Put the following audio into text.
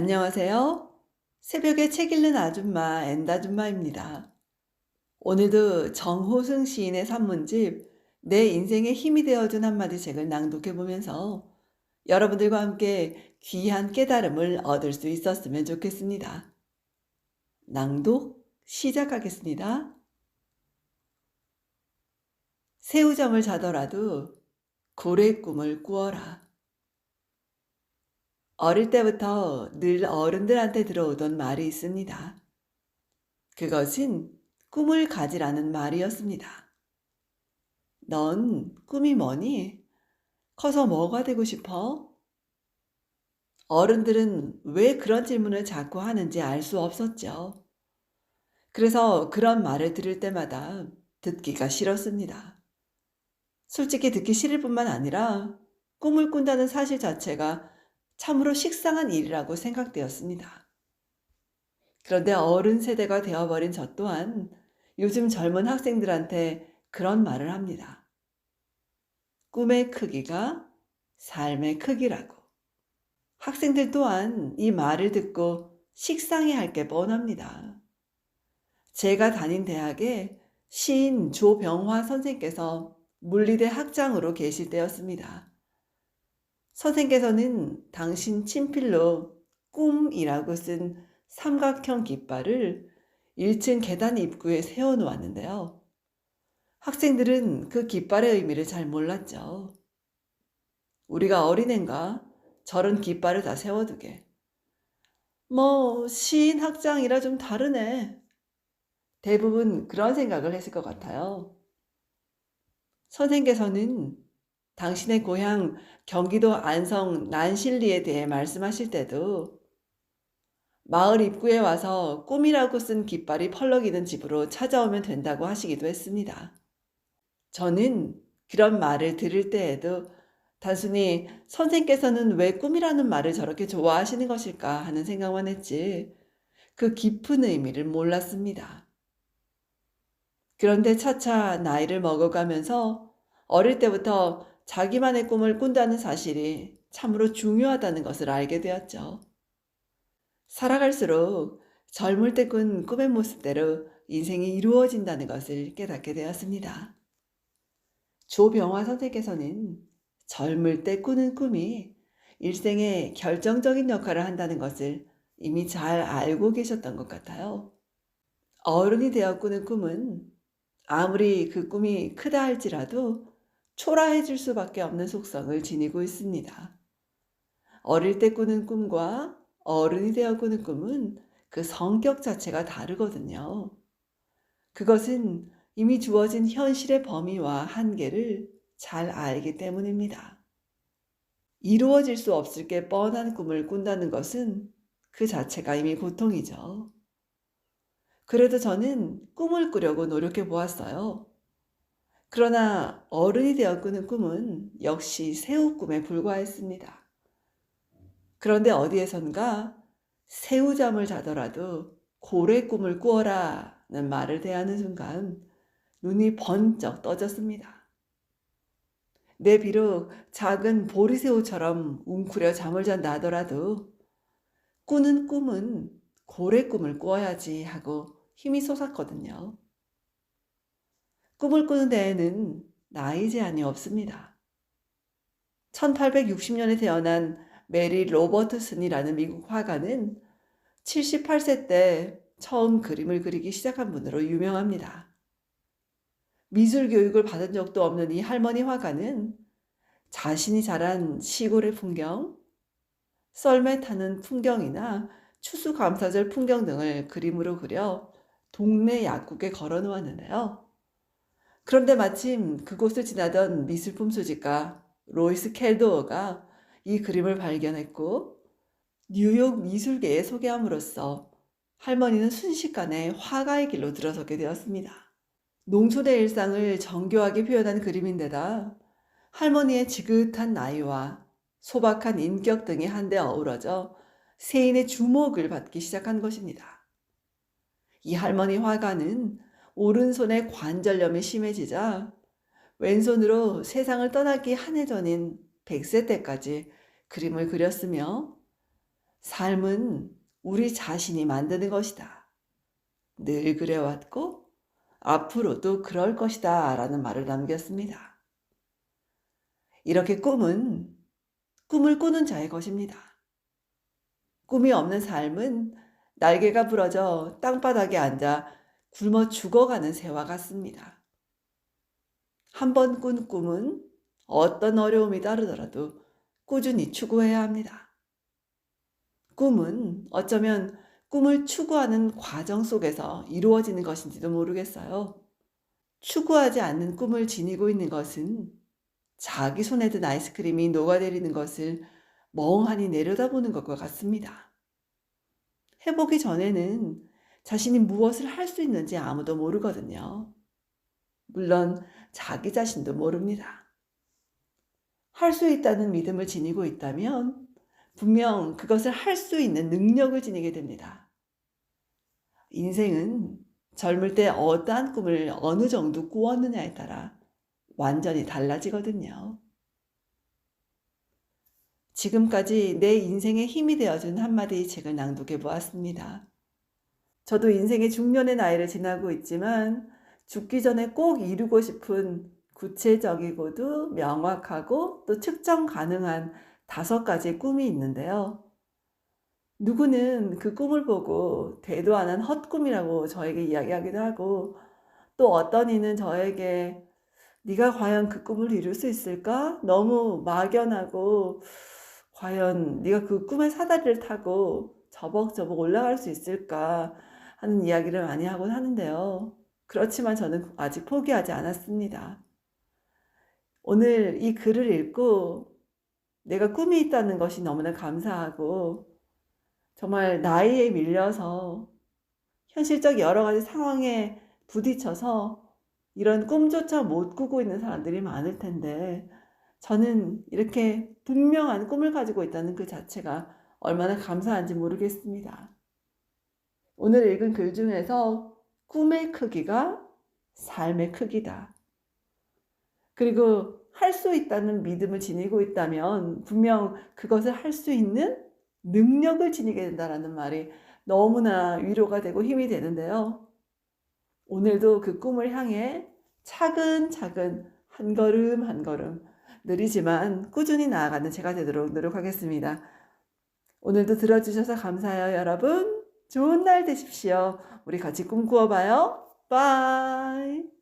안녕하세요. 새벽에 책 읽는 아줌마 엔다줌마입니다. 오늘도 정호승 시인의 산문집 내 인생의 힘이 되어준 한마디 책을 낭독해 보면서 여러분들과 함께 귀한 깨달음을 얻을 수 있었으면 좋겠습니다. 낭독 시작하겠습니다. 새우잠을 자더라도 고래 꿈을 꾸어라. 어릴 때부터 늘 어른들한테 들어오던 말이 있습니다. 그것은 꿈을 가지라는 말이었습니다. 넌 꿈이 뭐니? 커서 뭐가 되고 싶어? 어른들은 왜 그런 질문을 자꾸 하는지 알 수 없었죠. 그래서 그런 말을 들을 때마다 듣기가 싫었습니다. 솔직히 듣기 싫을 뿐만 아니라 꿈을 꾼다는 사실 자체가 참으로 식상한 일이라고 생각되었습니다. 그런데 어른 세대가 되어버린 저 또한 요즘 젊은 학생들한테 그런 말을 합니다. 꿈의 크기가 삶의 크기라고. 학생들 또한 이 말을 듣고 식상해할 게 뻔합니다. 제가 다닌 대학에 시인 조병화 선생께서 물리대 학장으로 계실 때였습니다. 선생께서는 당신 친필로 꿈이라고 쓴 삼각형 깃발을 1층 계단 입구에 세워놓았는데요. 학생들은 그 깃발의 의미를 잘 몰랐죠. 우리가 어린애인가 저런 깃발을 다 세워두게. 시인 학장이라 좀 다르네. 대부분 그런 생각을 했을 것 같아요. 선생께서는 당신의 고향 경기도 안성 난실리에 대해 말씀하실 때도 마을 입구에 와서 꿈이라고 쓴 깃발이 펄럭이는 집으로 찾아오면 된다고 하시기도 했습니다. 저는 그런 말을 들을 때에도 단순히 선생께서는 왜 꿈이라는 말을 저렇게 좋아하시는 것일까 하는 생각만 했지 그 깊은 의미를 몰랐습니다. 그런데 차차 나이를 먹어가면서 어릴 때부터 자기만의 꿈을 꾼다는 사실이 참으로 중요하다는 것을 알게 되었죠. 살아갈수록 젊을 때 꾼 꿈의 모습대로 인생이 이루어진다는 것을 깨닫게 되었습니다. 조병화 선생께서는 젊을 때 꾸는 꿈이 일생의 결정적인 역할을 한다는 것을 이미 잘 알고 계셨던 것 같아요. 어른이 되어 꾸는 꿈은 아무리 그 꿈이 크다 할지라도 초라해질 수밖에 없는 속성을 지니고 있습니다. 어릴 때 꾸는 꿈과 어른이 되어 꾸는 꿈은 그 성격 자체가 다르거든요. 그것은 이미 주어진 현실의 범위와 한계를 잘 알기 때문입니다. 이루어질 수 없을 게 뻔한 꿈을 꾼다는 것은 그 자체가 이미 고통이죠. 그래도 저는 꿈을 꾸려고 노력해 보았어요. 그러나 어른이 되어 꾸는 꿈은 역시 새우 꿈에 불과했습니다. 그런데 어디에선가 새우잠을 자더라도 고래 꿈을 꾸어라는 말을 대하는 순간 눈이 번쩍 떠졌습니다. 내 비록 작은 보리새우처럼 웅크려 잠을 잔다 하더라도 꾸는 꿈은 고래 꿈을 꾸어야지 하고 힘이 솟았거든요. 꿈을 꾸는 데에는 나이 제한이 없습니다. 1860년에 태어난 메리 로버트슨이라는 미국 화가는 78세 때 처음 그림을 그리기 시작한 분으로 유명합니다. 미술 교육을 받은 적도 없는 이 할머니 화가는 자신이 자란 시골의 풍경, 썰매 타는 풍경이나 추수감사절 풍경 등을 그림으로 그려 동네 약국에 걸어 놓았는데요. 그런데 마침 그곳을 지나던 미술품 소지가 로이스 켈도어가 이 그림을 발견했고 뉴욕 미술계에 소개함으로써 할머니는 순식간에 화가의 길로 들어서게 되었습니다. 농촌의 일상을 정교하게 표현한 그림인데다 할머니의 지긋한 나이와 소박한 인격 등이 한데 어우러져 세인의 주목을 받기 시작한 것입니다. 이 할머니 화가는 오른손에 관절염이 심해지자 왼손으로 세상을 떠나기 한 해 전인 100세 때까지 그림을 그렸으며 삶은 우리 자신이 만드는 것이다. 늘 그래왔고 앞으로도 그럴 것이다 라는 말을 남겼습니다. 이렇게 꿈은 꿈을 꾸는 자의 것입니다. 꿈이 없는 삶은 날개가 부러져 땅바닥에 앉아 굶어 죽어가는 새와 같습니다. 한 번 꾼 꿈은 어떤 어려움이 따르더라도 꾸준히 추구해야 합니다. 꿈은 어쩌면 꿈을 추구하는 과정 속에서 이루어지는 것인지도 모르겠어요. 추구하지 않는 꿈을 지니고 있는 것은 자기 손에 든 아이스크림이 녹아내리는 것을 멍하니 내려다보는 것과 같습니다. 해보기 전에는 자신이 무엇을 할 수 있는지 아무도 모르거든요. 물론 자기 자신도 모릅니다. 할 수 있다는 믿음을 지니고 있다면 분명 그것을 할 수 있는 능력을 지니게 됩니다. 인생은 젊을 때 어떠한 꿈을 어느 정도 꾸었느냐에 따라 완전히 달라지거든요. 지금까지 내 인생의 힘이 되어준 한마디 책을 낭독해 보았습니다. 저도 인생의 중년의 나이를 지나고 있지만 죽기 전에 꼭 이루고 싶은 구체적이고도 명확하고 또 측정 가능한 5가지의 꿈이 있는데요. 누구는 그 꿈을 보고 되도 않은 헛꿈이라고 저에게 이야기하기도 하고, 또 어떤 이는 저에게 네가 과연 그 꿈을 이룰 수 있을까? 너무 막연하고 과연 네가 그 꿈의 사다리를 타고 저벅저벅 올라갈 수 있을까 하는 이야기를 많이 하곤 하는데요. 그렇지만 저는 아직 포기하지 않았습니다. 오늘 이 글을 읽고 내가 꿈이 있다는 것이 너무나 감사하고, 정말 나이에 밀려서 현실적 여러 가지 상황에 부딪혀서 이런 꿈조차 못 꾸고 있는 사람들이 많을 텐데, 저는 이렇게 분명한 꿈을 가지고 있다는 그 자체가 얼마나 감사한지 모르겠습니다. 오늘 읽은 글 중에서 꿈의 크기가 삶의 크기다. 그리고 할 수 있다는 믿음을 지니고 있다면 분명 그것을 할 수 있는 능력을 지니게 된다는 말이 너무나 위로가 되고 힘이 되는데요. 오늘도 그 꿈을 향해 차근차근 한 걸음 한 걸음 느리지만 꾸준히 나아가는 제가 되도록 노력하겠습니다. 오늘도 들어주셔서 감사해요, 여러분. 좋은 날 되십시오. 우리 같이 꿈꾸어봐요. 바이.